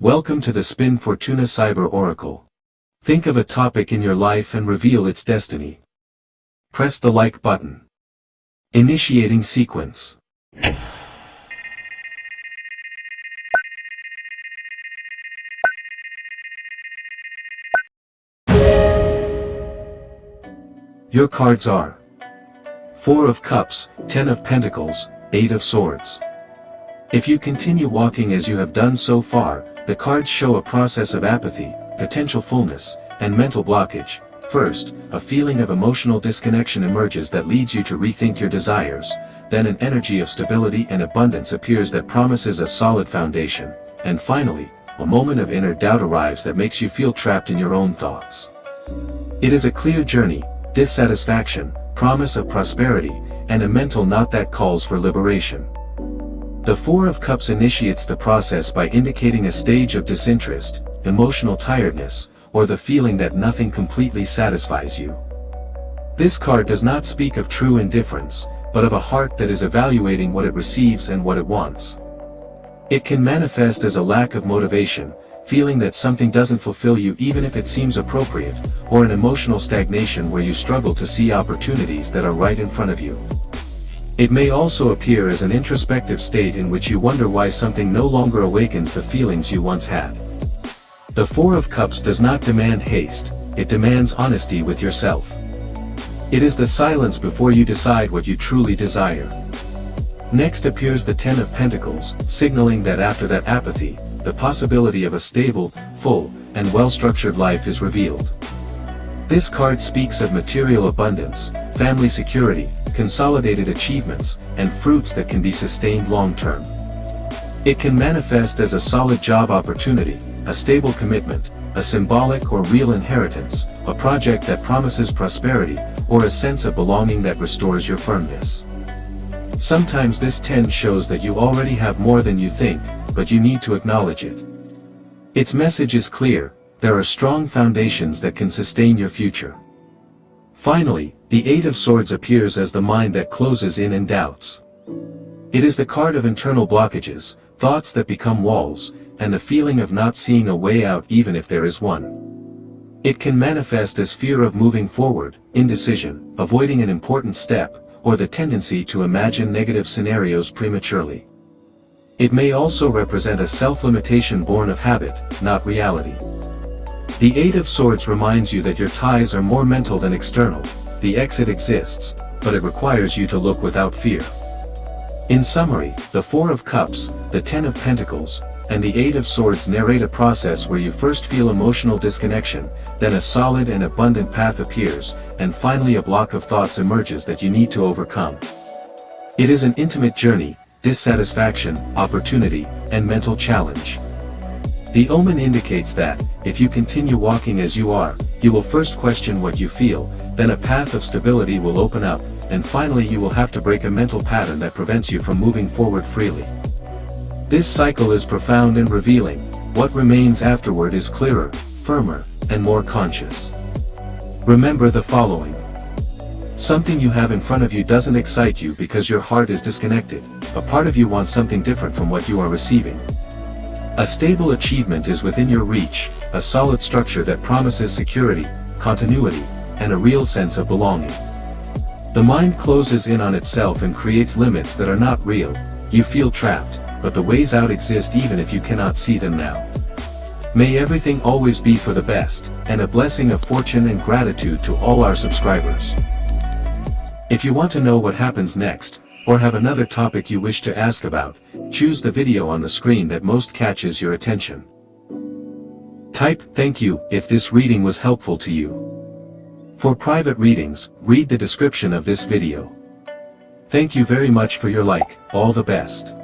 Welcome to the Spin Fortuna Cyber Oracle. Think of a topic in your life and reveal its destiny. Press the like button. Initiating sequence. Your cards are Four of Cups, 10 of Pentacles, 8 of Swords. If you continue walking as you have done so far, the cards show a process of apathy, potential fullness, and mental blockage. First, a feeling of emotional disconnection emerges that leads you to rethink your desires. Then an energy of stability and abundance appears that promises a solid foundation. And finally, a moment of inner doubt arrives that makes you feel trapped in your own thoughts. It is a clear journey, dissatisfaction, promise of prosperity, and a mental knot that calls for liberation. The Four of Cups initiates the process by indicating a stage of disinterest, emotional tiredness, or the feeling that nothing completely satisfies you. This card does not speak of true indifference, but of a heart that is evaluating what it receives and what it wants. It can manifest as a lack of motivation, feeling that something doesn't fulfill you even if it seems appropriate, or an emotional stagnation where you struggle to see opportunities that are right in front of you. It may also appear as an introspective state in which you wonder why something no longer awakens the feelings you once had. The Four of Cups does not demand haste, it demands honesty with yourself. It is the silence before you decide what you truly desire. Next appears the 10 of Pentacles, signaling that after that apathy, the possibility of a stable, full, and well-structured life is revealed. This card speaks of material abundance, family security, consolidated achievements, and fruits that can be sustained long-term. It can manifest as a solid job opportunity, a stable commitment, a symbolic or real inheritance, a project that promises prosperity, or a sense of belonging that restores your firmness. Sometimes this 10 shows that you already have more than you think, but you need to acknowledge it. Its message is clear: there are strong foundations that can sustain your future. Finally, the 8 of Swords appears as the mind that closes in and doubts. It is the card of internal blockages, thoughts that become walls, and the feeling of not seeing a way out even if there is one. It can manifest as fear of moving forward, indecision, avoiding an important step, or the tendency to imagine negative scenarios prematurely. It may also represent a self-limitation born of habit, not reality. The 8 of Swords reminds you that your ties are more mental than external. The exit exists, but it requires you to look without fear. In summary, the 4 of Cups, the 10 of Pentacles, and the 8 of Swords narrate a process where you first feel emotional disconnection, then a solid and abundant path appears, and finally a block of thoughts emerges that you need to overcome. It is an intimate journey, dissatisfaction, opportunity, and mental challenge. The omen indicates that, if you continue walking as you are, you will first question what you feel, then a path of stability will open up, and finally you will have to break a mental pattern that prevents you from moving forward freely. This cycle is profound and revealing. What remains afterward is clearer, firmer, and more conscious. Remember the following. Something you have in front of you doesn't excite you because your heart is disconnected. A part of you wants something different from what you are receiving. A stable achievement is within your reach, a solid structure that promises security, continuity, and a real sense of belonging. The mind closes in on itself and creates limits that are not real. You feel trapped, but the ways out exist even if you cannot see them now. May everything always be for the best, and a blessing of fortune and gratitude to all our subscribers. If you want to know what happens next, or have another topic you wish to ask about, choose the video on the screen that most catches your attention. Type "thank you" if this reading was helpful to you. For private readings, read the description of this video. Thank you very much for your like. All the best.